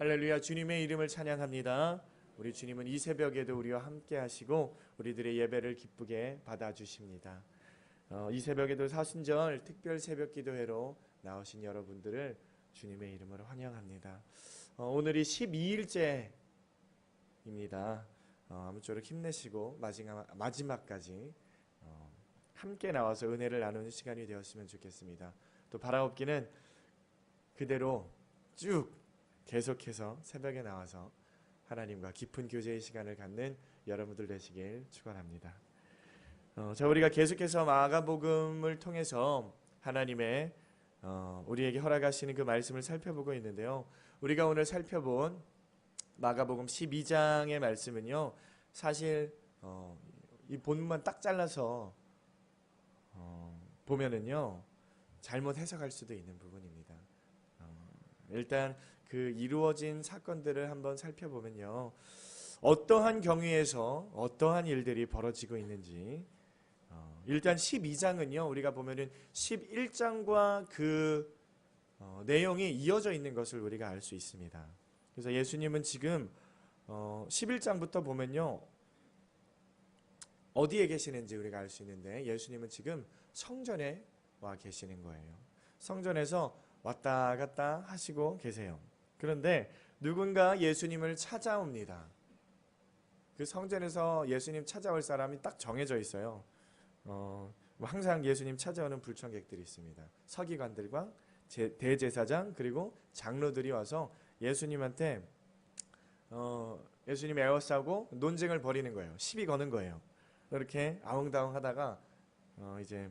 할렐루야. 주님의 이름을 찬양합니다. 우리 주님은 이 새벽에도 우리와 함께 하시고 우리들의 예배를 기쁘게 받아주십니다. 이 새벽에도 사순절 특별 새벽 기도회로 나오신 여러분들을 주님의 이름으로 환영합니다. 오늘이 12일째입니다. 아무쪼록 힘내시고 마지막까지 함께 나와서 은혜를 나누는 시간이 되었으면 좋겠습니다. 또 바라옵기는 그대로 쭉 계속해서 새벽에 나와서 하나님과 깊은 교제의 시간을 갖는 여러분들 되시길 축원합니다. 자, 우리가 계속해서 마가복음을 통해서 하나님의 우리에게 허락하시는 그 말씀을 살펴보고 있는데요. 우리가 오늘 살펴본 마가복음 12장의 말씀은요, 사실 이 본문만 딱 잘라서 보면은요 잘못 해석할 수도 있는 부분입니다. 일단 그 이루어진 사건들을 한번 살펴보면요, 어떠한 경위에서 어떠한 일들이 벌어지고 있는지, 일단 12장은요 우리가 보면은 11장과 그 내용이 이어져 있는 것을 우리가 알 수 있습니다. 그래서 예수님은 지금 11장부터 보면요 어디에 계시는지 우리가 알 수 있는데, 예수님은 지금 성전에 와 계시는 거예요. 성전에서 왔다 갔다 하시고 계세요. 그런데 누군가 예수님을 찾아옵니다. 그 성전에서 예수님 찾아올 사람이 딱 정해져 있어요. 항상 예수님 찾아오는 불청객들이 있습니다. 서기관들과 대제사장 그리고 장로들이 와서 예수님한테 예수님 에워싸고 논쟁을 벌이는 거예요. 시비 거는 거예요. 이렇게 아웅다웅 하다가 이제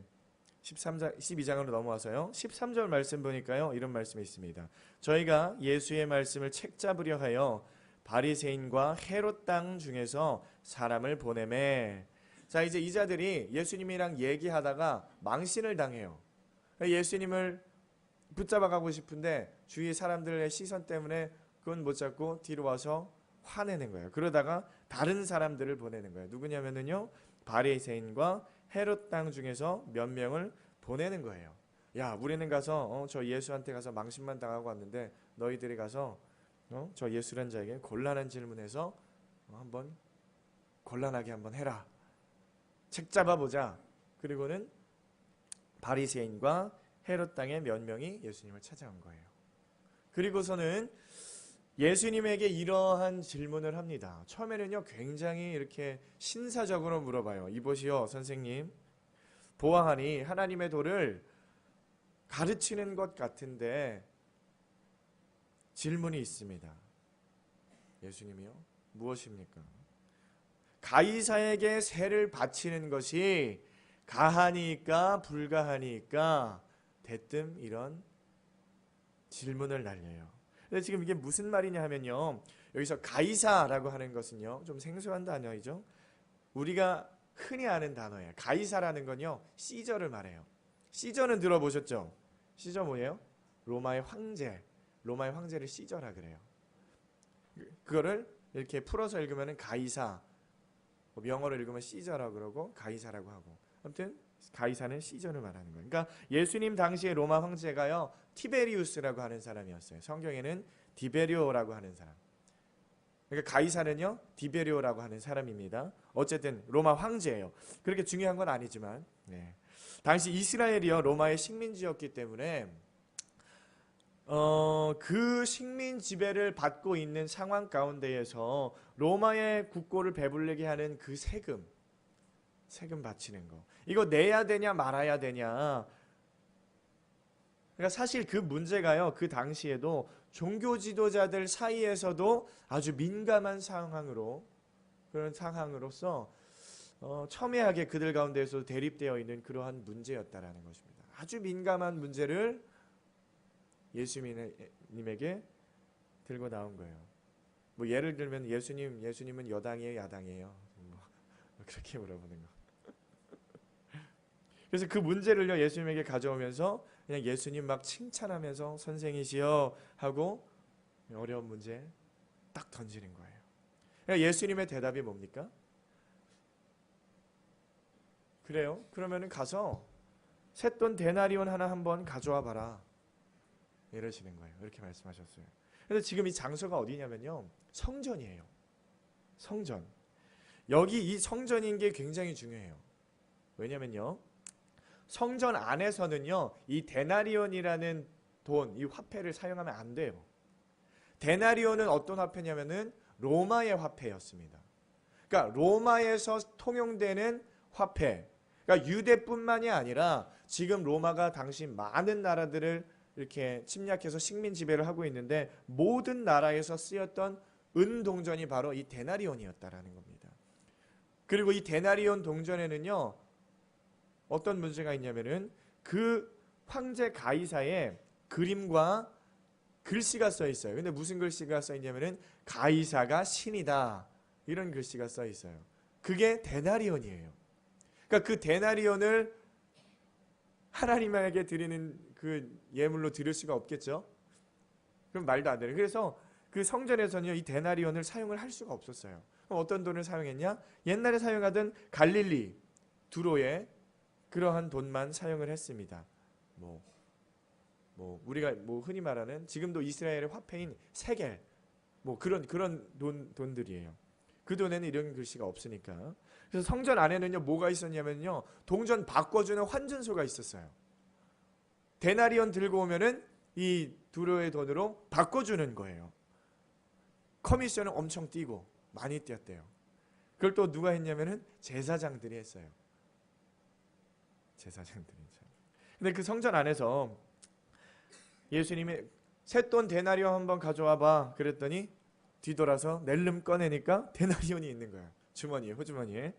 12장으로 넘어와서요 13절 말씀 보니까요 이런 말씀이 있습니다. 저희가 예수의 말씀을 책잡으려 하여 바리새인과 헤롯 땅 중에서 사람을 보내매. 자, 이제 이 자들이 예수님이랑 얘기하다가 망신을 당해요. 예수님을 붙잡아 가고 싶은데 주위 사람들의 시선 때문에 그건 못 잡고 뒤로 와서 화내는 거예요. 그러다가 다른 사람들을 보내는 거예요. 누구냐면은요 바리새인과 헤롯 땅 중에서 몇 명을 보내는 거예요. 야, 우리는 가서 저 예수한테 가서 망신만 당하고 왔는데 너희들이 가서 저 예수란 자에게 곤란한 질문해서 한번 곤란하게 한번 해라. 책 잡아보자. 그리고는 바리새인과 헤롯 땅의 몇 명이 예수님을 찾아온 거예요. 그리고서는 예수님에게 이러한 질문을 합니다. 처음에는요 굉장히 이렇게 신사적으로 물어봐요. 이보시오 선생님, 보아하니 하나님의 도를 가르치는 것 같은데 질문이 있습니다. 예수님이요? 무엇입니까? 가이사에게 세를 바치는 것이 가하니까 불가하니까? 대뜸 이런 질문을 날려요. 근데 지금 이게 무슨 말이냐 하면요, 여기서 가이사라고 하는 것은요 좀 생소한 단어이죠. 우리가 흔히 아는 단어예요. 가이사라는 건요 시저를 말해요. 시저는 들어보셨죠? 시저 뭐예요? 로마의 황제. 로마의 황제를 시저라 그래요. 그거를 이렇게 풀어서 읽으면 가이사, 영어로 읽으면 시저라고 그러고 가이사라고 하고, 아무튼 가이사는 시저를 말하는 거예요. 그러니까 예수님 당시에 로마 황제가요 티베리우스라고 하는 사람이었어요. 성경에는 디베리오라고 하는 사람. 그러니까 가이사는요 디베리오라고 하는 사람입니다. 어쨌든 로마 황제예요. 그렇게 중요한 건 아니지만, 당시 이스라엘이요 로마의 식민지였기 때문에 그 식민 지배를 받고 있는 상황 가운데에서 로마의 국고를 배불리게 하는 그 세금 바치는 거, 이거 내야 되냐 말아야 되냐. 그러니까 사실 그 문제가요 그 당시에도 종교 지도자들 사이에서도 아주 민감한 그런 상황으로서 첨예하게 그들 가운데에서 대립되어 있는 그러한 문제였다라는 것입니다. 아주 민감한 문제를 예수님에게 들고 나온 거예요. 뭐 예를 들면 예수님은 여당이에요, 야당이에요? 그렇게 물어보는 거. 그래서 그 문제를요 예수님에게 가져오면서 그냥 예수님 막 칭찬하면서 선생이시여 하고 어려운 문제 딱 던지는 거예요. 그러니까 예수님의 대답이 뭡니까? 그래요? 그러면은 가서 쇳돈 데나리온 하나 한번 가져와 봐라. 이러시는 거예요. 이렇게 말씀하셨어요. 그래서 지금 이 장소가 어디냐면요, 성전이에요. 성전. 여기 이 성전인 게 굉장히 중요해요. 왜냐면요, 성전 안에서는요, 이 데나리온이라는 돈, 이 화폐를 사용하면 안 돼요. 데나리온은 어떤 화폐냐면은 로마의 화폐였습니다. 그러니까 로마에서 통용되는 화폐. 그러니까 유대뿐만이 아니라 지금 로마가 당시 많은 나라들을 이렇게 침략해서 식민 지배를 하고 있는데 모든 나라에서 쓰였던 은 동전이 바로 이 데나리온이었다라는 겁니다. 그리고 이 데나리온 동전에는요, 어떤 문제가 있냐면은 그 황제 가이사의 그림과 글씨가 써 있어요. 근데 무슨 글씨가 써 있냐면은 가이사가 신이다, 이런 글씨가 써 있어요. 그게 데나리온이에요. 그러니까 그 데나리온을 하나님에게 드리는 그 예물로 드릴 수가 없겠죠. 그럼 말도 안 되는. 그래서 그 성전에서는요, 이 데나리온을 사용을 할 수가 없었어요. 그럼 어떤 돈을 사용했냐? 옛날에 사용하던 갈릴리 두로의 그러한 돈만 사용을 했습니다. 우리가 흔히 말하는 지금도 이스라엘의 화폐인 세겔, 그런 돈들이에요. 그 돈에는 이런 글씨가 없으니까. 그래서 성전 안에는요, 뭐가 있었냐면요, 동전 바꿔주는 환전소가 있었어요. 데나리온 들고 오면은 이 두로의 돈으로 바꿔주는 거예요. 커미션은 엄청 뛰고 많이 뛰었대요. 그걸 또 누가 했냐면은 제사장들이 했어요. 제사장들이. 근데 그 성전 안에서 예수님이 쇳돈 데나리온 한번 가져와 봐 그랬더니 뒤돌아서 낼름 꺼내니까 데나리온이 있는 거야. 주머니에, 호주머니에.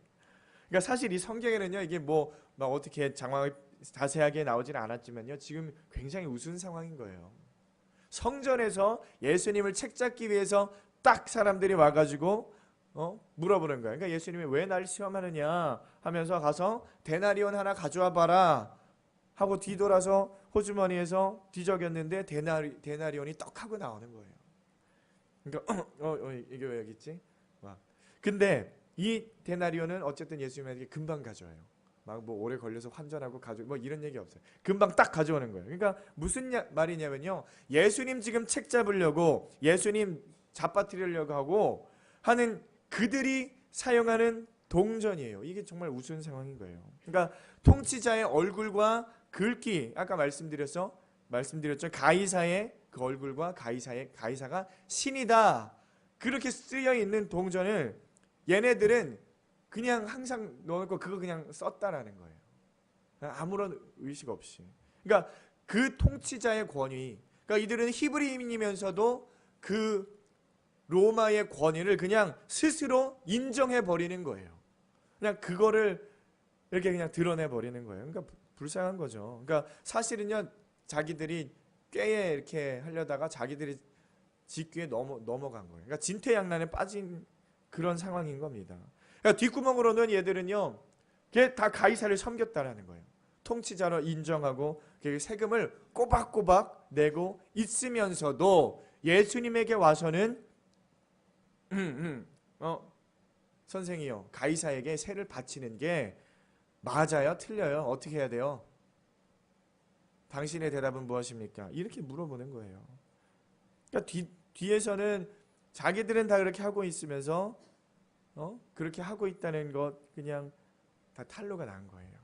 그러니까 사실 이 성경에는요, 이게 막 어떻게 장황하게 자세하게 나오지는 않았지만요, 지금 굉장히 우스운 상황인 거예요. 성전에서 예수님을 책잡기 위해서 딱 사람들이 와가지고 물어보는 거예요. 그러니까 예수님이 왜 날 시험하느냐 하면서 가서 데나리온 하나 가져와 봐라 하고 뒤돌아서 호주머니에서 뒤적였는데 데나리온이 떡 하고 나오는 거예요. 그러니까 이게 왜 여기 있지? 근데 이 데나리온은 어쨌든 예수님에게 금방 가져와요. 오래 걸려서 환전하고 이런 얘기 없어요. 금방 딱 가져오는 거예요. 그러니까 무슨 말이냐면요, 예수님 지금 책 잡으려고, 예수님 잡아뜨리려고 하고 하는 그들이 사용하는 동전이에요. 이게 정말 우스운 상황인 거예요. 그러니까 통치자의 얼굴과 글귀, 아까 말씀드렸죠. 가이사의 그 얼굴과 가이사가 신이다, 그렇게 쓰여 있는 동전을 얘네들은 그냥 항상 넣어놓고 그거 그냥 썼다라는 거예요. 아무런 의식 없이. 그러니까 그 통치자의 권위, 그러니까 이들은 히브리인이면서도 그 로마의 권위를 그냥 스스로 인정해 버리는 거예요. 그냥 그거를 이렇게 그냥 드러내 버리는 거예요. 그러니까 불쌍한 거죠. 그러니까 사실은요, 자기들이 꾀에 이렇게 하려다가 자기들이 직귀에 넘어간 거예요. 그러니까 진퇴양난에 빠진 그런 상황인 겁니다. 그러니까 뒷구멍으로는 얘들은요, 다 가이사를 섬겼다라는 거예요. 통치자로 인정하고 세금을 꼬박꼬박 내고 있으면서도 예수님에게 와서는 선생이요, 가이사에게 세를 바치는 게 맞아요? 틀려요? 어떻게 해야 돼요? 당신의 대답은 무엇입니까? 이렇게 물어보는 거예요. 그러니까 뒤에서는 자기들은 다 그렇게 하고 있으면서 그렇게 하고 있다는 것 그냥 다 탄로가 난 거예요.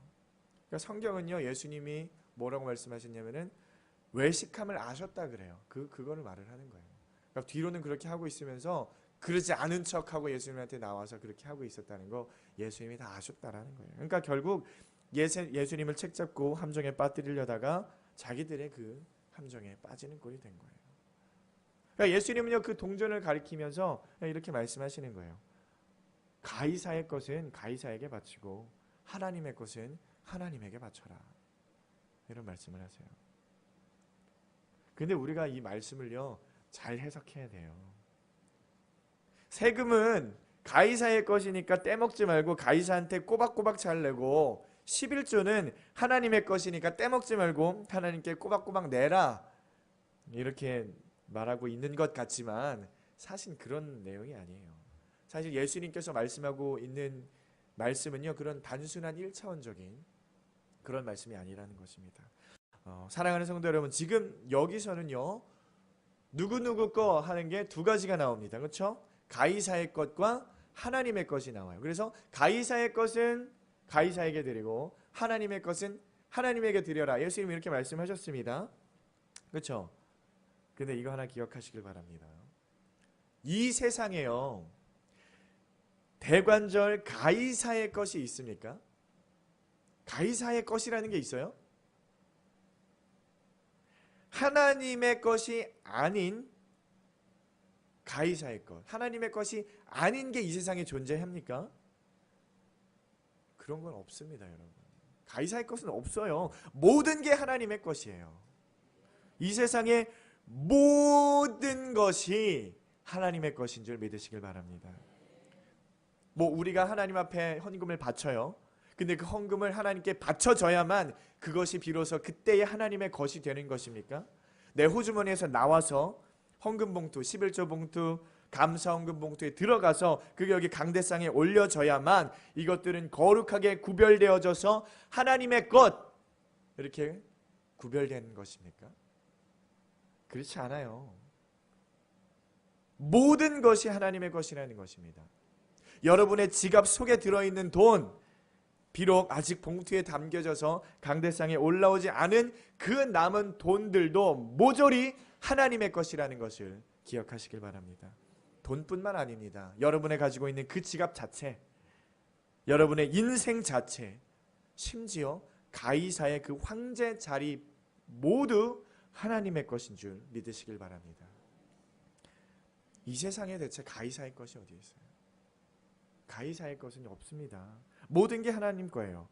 그러니까 성경은요, 예수님이 뭐라고 말씀하셨냐면은 외식함을 아셨다 그래요. 그거를 말을 하는 거예요. 그러니까 뒤로는 그렇게 하고 있으면서 그러지 않은 척하고 예수님한테 나와서 그렇게 하고 있었다는 거 예수님이 다 아셨다라는 거예요. 그러니까 결국 예수님을 책잡고 함정에 빠뜨리려다가 자기들의 그 함정에 빠지는 꼴이 된 거예요. 그러니까 예수님은요, 그 동전을 가리키면서 이렇게 말씀하시는 거예요. 가이사의 것은 가이사에게 바치고 하나님의 것은 하나님에게 바쳐라, 이런 말씀을 하세요. 근데 우리가 이 말씀을요, 잘 해석해야 돼요. 세금은 가이사의 것이니까 떼먹지 말고 가이사한테 꼬박꼬박 잘 내고, 11조는 하나님의 것이니까 떼먹지 말고 하나님께 꼬박꼬박 내라, 이렇게 말하고 있는 것 같지만 사실 그런 내용이 아니에요. 사실 예수님께서 말씀하고 있는 말씀은요, 그런 단순한 1차원적인 그런 말씀이 아니라는 것입니다. 사랑하는 성도 여러분, 지금 여기서는요, 누구누구 거 하는 게 두 가지가 나옵니다. 그렇죠? 가이사의 것과 하나님의 것이 나와요. 그래서 가이사의 것은 가이사에게 드리고 하나님의 것은 하나님에게 드려라. 예수님이 이렇게 말씀하셨습니다. 그렇죠? 근데 이거 하나 기억하시길 바랍니다. 이 세상에요, 대관절 가이사의 것이 있습니까? 가이사의 것이라는 게 있어요? 하나님의 것이 아닌 가이사의 것, 하나님의 것이 아닌 게 이 세상에 존재합니까? 그런 건 없습니다, 여러분. 가이사의 것은 없어요. 모든 게 하나님의 것이에요. 이 세상의 모든 것이 하나님의 것인 줄 믿으시길 바랍니다. 뭐 우리가 하나님 앞에 헌금을 바쳐요. 근데 그 헌금을 하나님께 바쳐져야만 그것이 비로소 그때의 하나님의 것이 되는 것입니까? 내 호주머니에서 나와서 헌금 봉투, 11조 봉투, 감사 헌금 봉투에 들어가서 그게 여기 강대상에 올려져야만 이것들은 거룩하게 구별되어져서 하나님의 것 이렇게 구별되는 것입니까? 그렇지 않아요. 모든 것이 하나님의 것이라는 것입니다. 여러분의 지갑 속에 들어있는 돈, 비록 아직 봉투에 담겨져서 강대상에 올라오지 않은 그 남은 돈들도 모조리 하나님의 것이라는 것을 기억하시길 바랍니다. 돈뿐만 아닙니다. 여러분의 가지고 있는 그 지갑 자체, 여러분의 인생 자체, 심지어 가이사의 그 황제 자리 모두 하나님의 것인 줄 믿으시길 바랍니다. 이 세상에 대체 가이사의 것이 어디 있어요? 가이사의 것은 없습니다. 모든 게 하나님 거예요.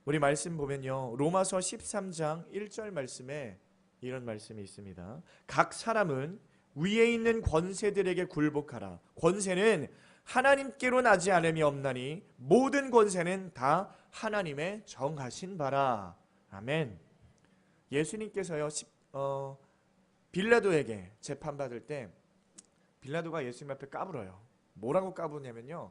우리 말씀 보면요, 로마서 13장 1절 말씀에 이런 말씀이 있습니다. 각 사람은 위에 있는 권세들에게 굴복하라. 권세는 하나님께로 나지 않음이 없나니 모든 권세는 다 하나님의 정하신 바라. 아멘. 예수님께서요, 빌라도에게 재판받을 때 빌라도가 예수님 앞에 까불어요. 뭐라고 까부냐면요,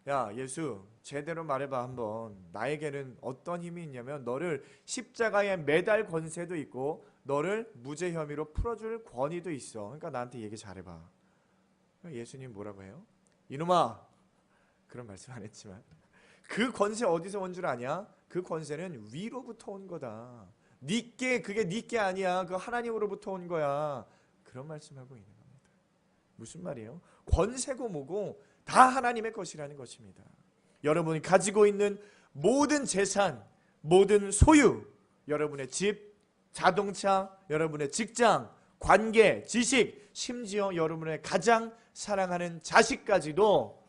야 예수, 제대로 말해봐 한번. 나에게는 어떤 힘이 있냐면 너를 십자가에 매달 권세도 있고 너를 무죄 혐의로 풀어줄 권위도 있어. 그러니까 나한테 얘기 잘해봐. 예수님 뭐라고 해요? 이놈아, 그런 말씀 안 했지만 그 권세 어디서 온 줄 아냐? 그 권세는 위로부터 온 거다. 그게 니께 아니야. 그 하나님으로부터 온 거야. 그런 말씀하고 있는 겁니다. 무슨 말이에요? 권세고 뭐고 다 하나님의 것이라는 것입니다. 여러분이 가지고 있는 모든 재산, 모든 소유, 여러분의 집, 자동차, 여러분의 직장, 관계, 지식, 심지어 여러분의 가장 사랑하는 자식까지도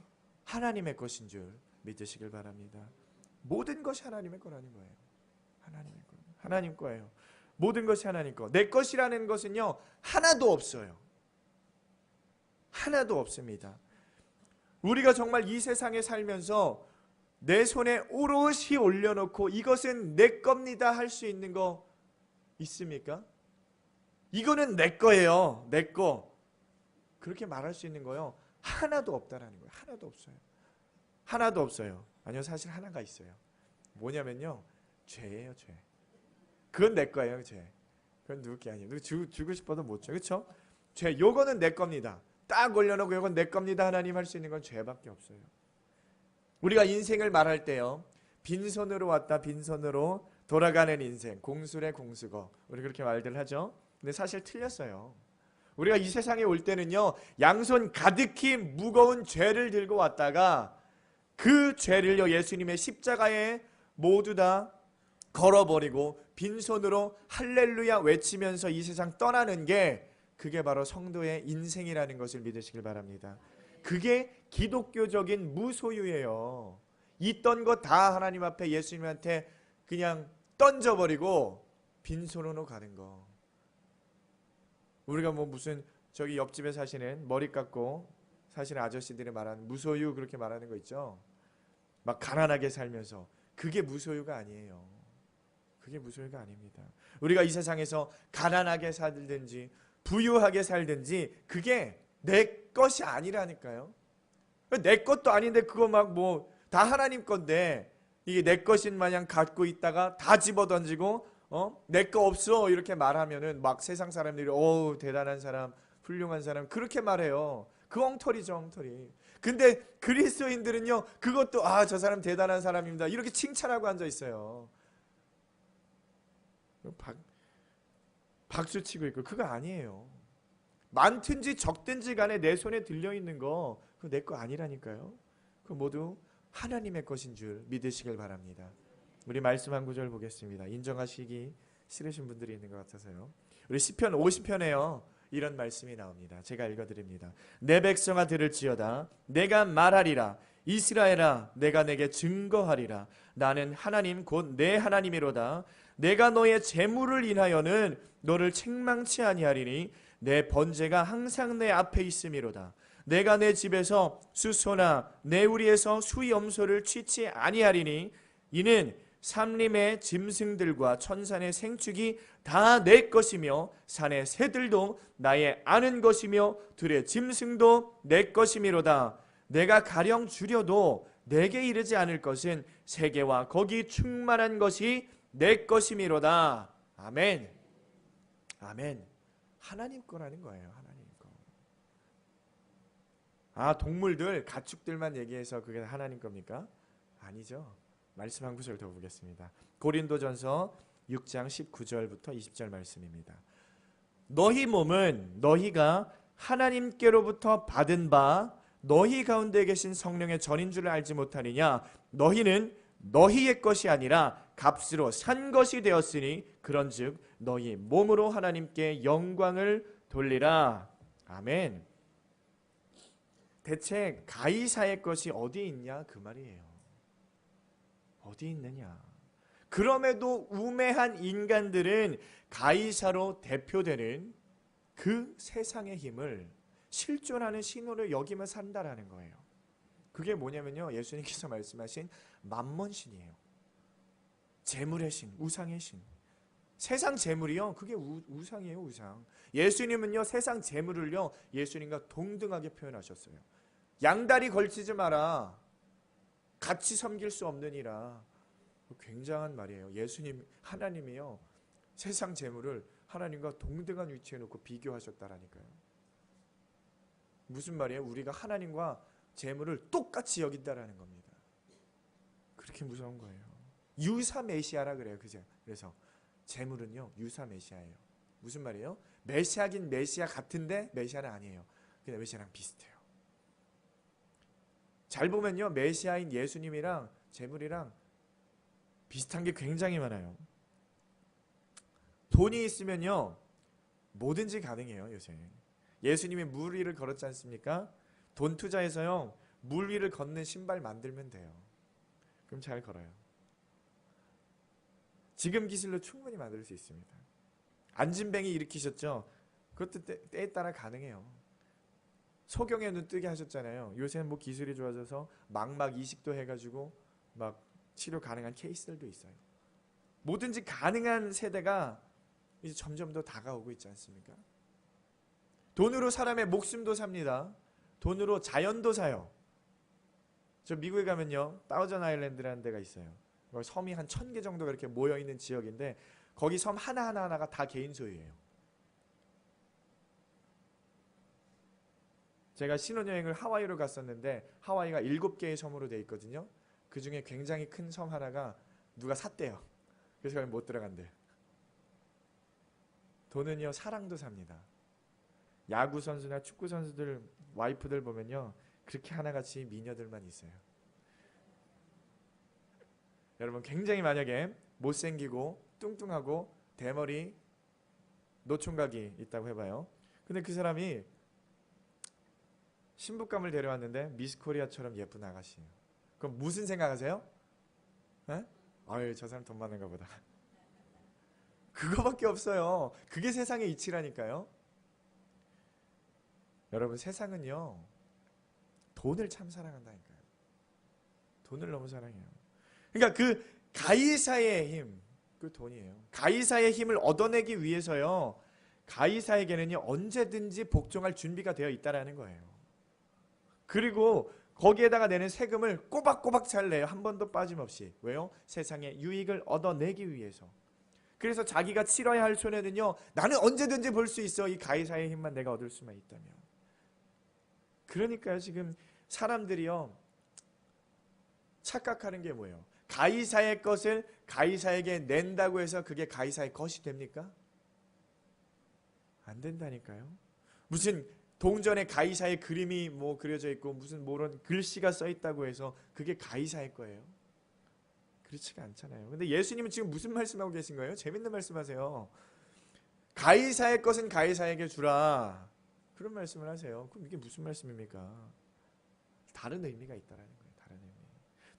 하나님의 것인 줄 믿으시길 바랍니다. 모든 것이 하나님의 거라는 거예요. 하나님의 거, 하나님 거예요. 모든 것이 하나님 거. 내 것이라는 것은요, 하나도 없어요. 하나도 없습니다. 우리가 정말 이 세상에 살면서 내 손에 오롯이 올려놓고 이것은 내 겁니다 할 수 있는 거 있습니까? 이거는 내 거예요. 내 거. 그렇게 말할 수 있는 거요, 하나도 없다라는 거예요. 하나도 없어요. 하나도 없어요. 아니요, 사실 하나가 있어요. 뭐냐면요, 죄예요, 죄. 그건 내 거예요, 죄. 그건 누구 게 아니에요. 누구 주고 싶어도 못 줘. 그렇죠? 죄, 요거는 내 겁니다. 딱 올려놓고 이건 내 겁니다 하나님 할 수 있는 건 죄밖에 없어요. 우리가 인생을 말할 때요, 빈손으로 왔다 빈손으로 돌아가는 인생, 공수래 공수거, 우리 그렇게 말들 하죠. 근데 사실 틀렸어요. 우리가 이 세상에 올 때는요, 양손 가득히 무거운 죄를 들고 왔다가 그 죄를요, 예수님의 십자가에 모두 다 걸어버리고 빈손으로 할렐루야 외치면서 이 세상 떠나는 게, 그게 바로 성도의 인생이라는 것을 믿으시길 바랍니다. 그게 기독교적인 무소유예요. 있던 거 다 하나님 앞에 예수님한테 그냥 던져버리고 빈손으로 가는 거. 우리가 뭐 무슨 저기 옆집에 사시는 머리 깎고 사시는 아저씨들이 말하는 무소유 그렇게 말하는 거 있죠. 막 가난하게 살면서. 그게 무소유가 아니에요. 그게 무소유가 아닙니다. 우리가 이 세상에서 가난하게 살든지 부유하게 살든지 그게 내 것이 아니라니까요. 내 것도 아닌데 그거 막 뭐 다 하나님 건데 이게 내 것인 마냥 갖고 있다가 다 집어던지고 내 거 없어 이렇게 말하면은 막 세상 사람들이 대단한 사람, 훌륭한 사람 그렇게 말해요. 그 엉터리죠, 엉터리. 근데 그리스도인들은요 그것도 저 사람 대단한 사람입니다 이렇게 칭찬하고 앉아 있어요. 박수 치고 있고 그거 아니에요. 많든지 적든지 간에 내 손에 들려있는 거 그거 내 거 아니라니까요. 그 모두 하나님의 것인 줄 믿으시길 바랍니다. 우리 말씀 한 구절 보겠습니다. 인정하시기 싫으신 분들이 있는 것 같아서요. 우리 시편 50편에요 이런 말씀이 나옵니다. 제가 읽어드립니다. 내 백성아 들을지어다 내가 말하리라 이스라엘아 내가 내게 증거하리라 나는 하나님 곧 내 하나님이로다 내가 너의 재물을 인하여는 너를 책망치 아니하리니 내 번제가 항상 내 앞에 있음이로다 내가 내 집에서 수소나 내 우리에서 수염소를 취치 아니하리니 이는 삼림의 짐승들과 천산의 생축이 다 내 것이며 산의 새들도 나의 아는 것이며 들의 짐승도 내 것이미로다 내가 가령 줄여도 내게 이르지 않을 것은 세계와 거기 충만한 것이 내 것이미로다. 아멘. 아멘. 하나님 거라는 거예요. 하나님 거. 동물들, 가축들만 얘기해서 그게 하나님 겁니까? 아니죠. 말씀 한 구절 더 보겠습니다. 고린도전서 6장 19절부터 20절 말씀입니다. 너희 몸은 너희가 하나님께로부터 받은 바 너희 가운데 계신 성령의 전인 줄을 알지 못하느냐 너희는 너희의 것이 아니라 값으로 산 것이 되었으니 그런즉 너희 몸으로 하나님께 영광을 돌리라. 아멘. 대체 가이사의 것이 어디 있냐 그 말이에요. 어디 있느냐. 그럼에도 우매한 인간들은 가이사로 대표되는 그 세상의 힘을 실존하는 신호를 여기며 산다라는 거예요. 그게 뭐냐면요 예수님께서 말씀하신 맘몬신이에요. 재물의 신, 우상의 신. 세상 재물이요 그게 우상이에요. 우상. 예수님은요 세상 재물을요 예수님과 동등하게 표현하셨어요. 양다리 걸치지 마라 같이 섬길 수 없느니라. 굉장한 말이에요. 예수님 하나님이요 세상 재물을 하나님과 동등한 위치에 놓고 비교하셨다라니까요. 무슨 말이에요? 우리가 하나님과 재물을 똑같이 여긴다라는 겁니다. 그렇게 무서운 거예요. 유사 메시아라 그래요. 그죠? 그래서 재물은요 유사 메시아예요. 무슨 말이에요? 메시아긴 메시아 같은데 메시아는 아니에요. 그냥 메시아랑 비슷해요. 잘 보면요 메시아인 예수님이랑 재물이랑 비슷한 게 굉장히 많아요. 돈이 있으면요 뭐든지 가능해요. 요새 예수님이 물 위를 걸었지 않습니까? 돈 투자해서요 물 위를 걷는 신발 만들면 돼요. 그럼 잘 걸어요. 지금 기술로 충분히 만들 수 있습니다. 안진뱅이 일으키셨죠? 그것도 때에 따라 가능해요. 소경의 눈 뜨게 하셨잖아요. 요새는 뭐 기술이 좋아져서 망막 이식도 해가지고 막 치료 가능한 케이스들도 있어요. 뭐든지 가능한 세대가 이제 점점 더 다가오고 있지 않습니까? 돈으로 사람의 목숨도 삽니다. 돈으로 자연도 사요. 저 미국에 가면요 다우전 아일랜드라는 데가 있어요. 섬이 한 1000개 정도가 이렇게 모여있는 지역인데 거기 섬 하나가 다 개인 소유예요. 제가 신혼여행을 하와이로 갔었는데 하와이가 7개의 섬으로 되어 있거든요. 그 중에 굉장히 큰 섬 하나가 누가 샀대요. 그래서 못 들어간대. 돈은요 사랑도 삽니다. 야구 선수나 축구 선수들 와이프들 보면요 그렇게 하나같이 미녀들만 있어요. 여러분 굉장히 만약에 못생기고 뚱뚱하고 대머리 노총각이 있다고 해봐요. 근데 그 사람이 신부감을 데려왔는데 미스코리아처럼 예쁜 아가씨예요. 그럼 무슨 생각하세요? 아유 저 사람 돈 많은가 보다. 그거밖에 없어요. 그게 세상의 이치라니까요. 여러분 세상은요 돈을 참 사랑한다니까요. 돈을 너무 사랑해요. 그러니까 그 가이사의 힘, 그 돈이에요. 가이사의 힘을 얻어내기 위해서요 가이사에게는요 언제든지 복종할 준비가 되어 있다라는 거예요. 그리고 거기에다가 내는 세금을 꼬박꼬박 잘 내요. 한 번도 빠짐없이. 왜요? 세상의 유익을 얻어내기 위해서. 그래서 자기가 치러야 할 손해는요, 나는 언제든지 볼 수 있어. 이 가이사의 힘만 내가 얻을 수만 있다면. 그러니까요, 지금 사람들이요, 착각하는 게 뭐예요? 가이사의 것을 가이사에게 낸다고 해서 그게 가이사의 것이 됩니까? 안 된다니까요. 무슨 동전에 가이사의 그림이 뭐 그려져 있고 무슨 뭐런 글씨가 써 있다고 해서 그게 가이사의 거예요? 그렇지가 않잖아요. 근데 예수님은 지금 무슨 말씀하고 계신 거예요? 재밌는 말씀하세요. 가이사의 것은 가이사에게 주라. 그런 말씀을 하세요. 그럼 이게 무슨 말씀입니까? 다른 의미가 있다라는 거예요. 다른 의미.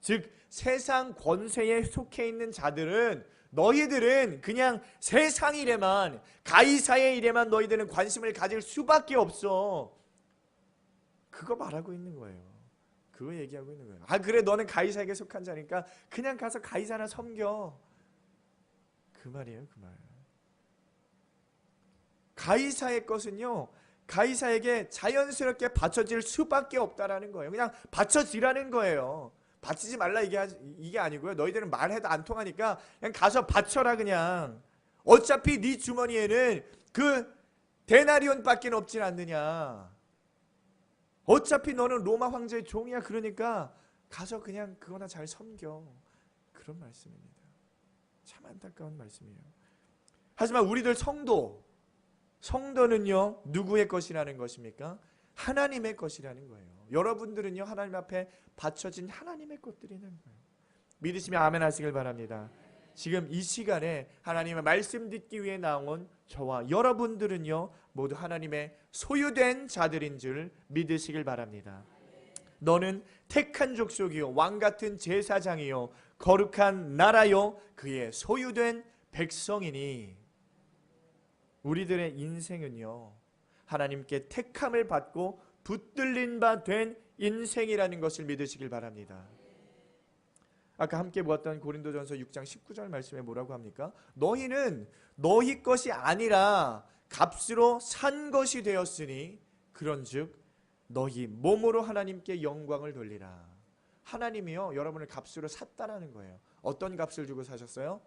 즉 세상 권세에 속해 있는 자들은, 너희들은 그냥 세상 일에만, 가이사의 일에만 너희들은 관심을 가질 수밖에 없어. 그거 말하고 있는 거예요. 그거 얘기하고 있는 거예요. 아 그래, 너는 가이사에게 속한 자니까 그냥 가서 가이사나 섬겨. 그 말이에요, 그 말. 가이사의 것은요, 가이사에게 자연스럽게 바쳐질 수밖에 없다라는 거예요. 그냥 바쳐지라는 거예요. 바치지 말라 이게 아니고요. 너희들은 말해도 안 통하니까 그냥 가서 바쳐라. 그냥 어차피 네 주머니에는 그 데나리온밖에 없진 않느냐. 어차피 너는 로마 황제의 종이야. 그러니까 가서 그냥 그거나 잘 섬겨. 그런 말씀입니다. 참 안타까운 말씀이에요. 하지만 우리들 성도는요 누구의 것이라는 것입니까? 하나님의 것이라는 거예요. 여러분들은요 하나님 앞에 바쳐진 하나님의 것들이라는 거예요. 믿으시면 아멘 하시길 바랍니다. 지금 이 시간에 하나님의 말씀 듣기 위해 나온 저와 여러분들은요 모두 하나님의 소유된 자들인 줄 믿으시길 바랍니다. 너는 택한 족속이요 왕같은 제사장이요 거룩한 나라요 그의 소유된 백성이니. 우리들의 인생은요 하나님께 택함을 받고 붙들린 바 된 인생이라는 것을 믿으시길 바랍니다. 아까 함께 보았던 고린도전서 6장 19절 말씀에 뭐라고 합니까? 너희는 너희 것이 아니라 값으로 산 것이 되었으니 그런즉 너희 몸으로 하나님께 영광을 돌리라. 하나님이요 여러분을 값으로 샀다라는 거예요. 어떤 값을 주고 사셨어요?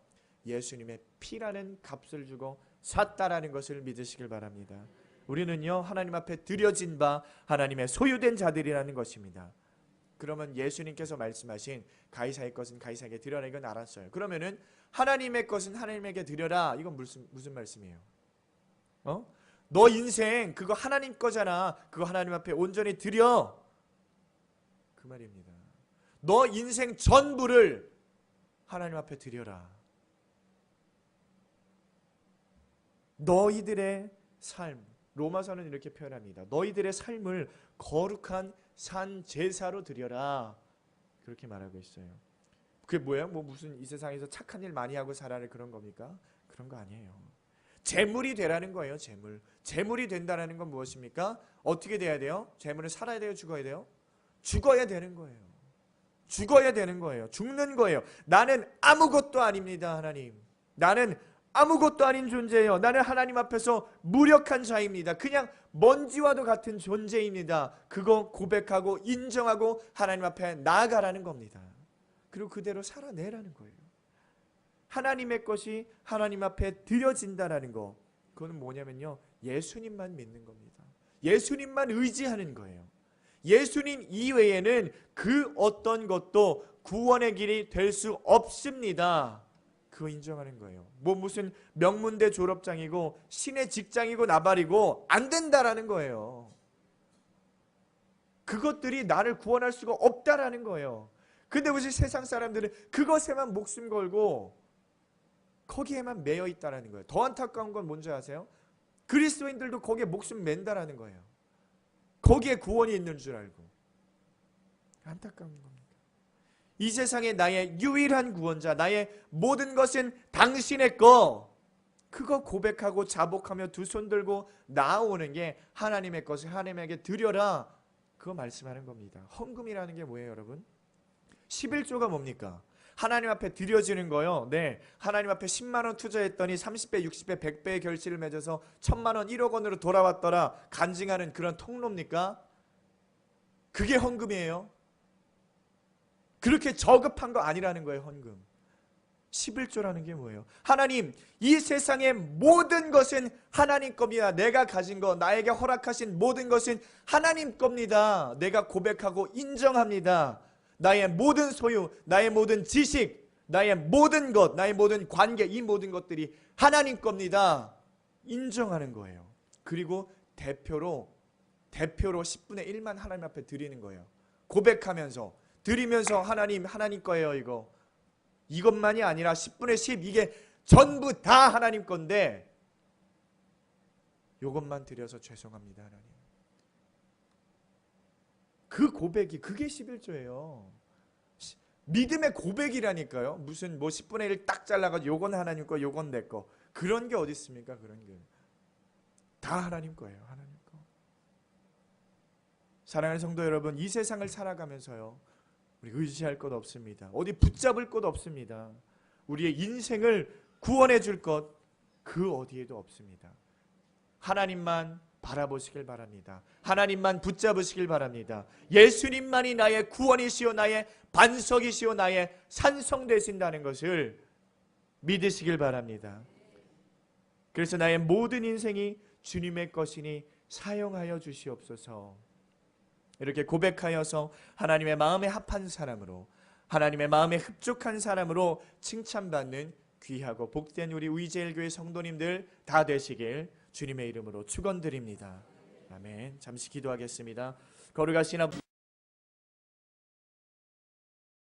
예수님의 피라는 값을 주고 샀다라는 것을 믿으시길 바랍니다. 우리는요 하나님 앞에 드려진 바 하나님의 소유된 자들이라는 것입니다. 그러면 예수님께서 말씀하신 가이사의 것은 가이사에게 드려라 이건 알았어요. 그러면은 하나님의 것은 하나님에게 드려라 이건 무슨 말씀이에요? 너 인생 그거 하나님 거잖아. 그거 하나님 앞에 온전히 드려. 그 말입니다. 너 인생 전부를 하나님 앞에 드려라. 너희들의 삶, 로마서는 이렇게 표현합니다. 너희들의 삶을 거룩한 산 제사로 드려라. 그렇게 말하고 있어요. 그게 뭐예요? 뭐 무슨 이 세상에서 착한 일 많이 하고 살아라 그런 겁니까? 그런 거 아니에요. 재물이 되라는 거예요. 재물이 된다는 건 무엇입니까? 어떻게 돼야 돼요? 재물은 살아야 돼요? 죽어야 돼요? 죽어야 되는 거예요. 죽어야 되는 거예요. 죽는 거예요. 나는 아무것도 아닙니다. 하나님. 나는 아무것도 아닌 존재예요. 나는 하나님 앞에서 무력한 자입니다. 그냥 먼지와도 같은 존재입니다. 그거 고백하고 인정하고 하나님 앞에 나아가라는 겁니다. 그리고 그대로 살아내라는 거예요. 하나님의 것이 하나님 앞에 드려진다라는 거. 그거는 뭐냐면요. 예수님만 믿는 겁니다. 예수님만 의지하는 거예요. 예수님 이외에는 그 어떤 것도 구원의 길이 될 수 없습니다. 그거 인정하는 거예요. 뭐 무슨 명문대 졸업장이고 신의 직장이고 나발이고 안 된다라는 거예요. 그것들이 나를 구원할 수가 없다라는 거예요. 근데 우리 세상 사람들은 그것에만 목숨 걸고 거기에만 매여 있다라는 거예요. 더 안타까운 건 뭔지 아세요? 그리스도인들도 거기에 목숨 맨다라는 거예요. 거기에 구원이 있는 줄 알고. 안타까운 겁니다. 이 세상에 나의 유일한 구원자, 나의 모든 것은 당신의 거. 그거 고백하고 자복하며 두 손 들고 나아오는 게 하나님의 것을 하나님에게 드려라. 그거 말씀하는 겁니다. 헌금이라는 게 뭐예요, 여러분? 11조가 뭡니까? 하나님 앞에 드려지는 거요. 네, 하나님 앞에 10만 원 투자했더니 30배, 60배, 100배의 결실을 맺어서 1000만 원, 1억 원으로 돌아왔더라. 간증하는 그런 통로입니까? 그게 헌금이에요. 그렇게 저급한 거 아니라는 거예요, 헌금. 11조라는 게 뭐예요? 하나님, 이 세상의 모든 것은 하나님 겁니다. 내가 가진 것, 나에게 허락하신 모든 것은 하나님 겁니다. 내가 고백하고 인정합니다. 나의 모든 소유, 나의 모든 지식, 나의 모든 것, 나의 모든 관계, 이 모든 것들이 하나님 겁니다. 인정하는 거예요. 그리고 대표로 10분의 1만 하나님 앞에 드리는 거예요. 고백하면서, 드리면서 하나님 거예요, 이거. 이것만이 아니라 10분의 10, 이게 전부 다 하나님 건데 이것만 드려서 죄송합니다, 하나님. 그 고백이, 그게 11조예요. 믿음의 고백이라니까요. 무슨 뭐 10분의 1 딱 잘라가지고 요건 하나님 거, 요건 내 거. 그런 게 어디 있습니까? 그런 게. 다 하나님 거예요, 하나님 거. 사랑하는 성도 여러분, 이 세상을 살아가면서요, 우리 의지할 것 없습니다. 어디 붙잡을 것 없습니다. 우리의 인생을 구원해 줄 것 그 어디에도 없습니다. 하나님만 바라보시길 바랍니다. 하나님만 붙잡으시길 바랍니다. 예수님만이 나의 구원이시오, 나의 반석이시오, 나의 산성 되신다는 것을 믿으시길 바랍니다. 그래서 나의 모든 인생이 주님의 것이니 사용하여 주시옵소서. 이렇게 고백하여서 하나님의 마음에 합한 사람으로, 하나님의 마음에 흡족한 사람으로 칭찬받는 귀하고 복된 우리 의제일교회 성도님들 다 되시길 주님의 이름으로 축원드립니다. 아멘. 잠시 기도하겠습니다. 거룩하신 아버지,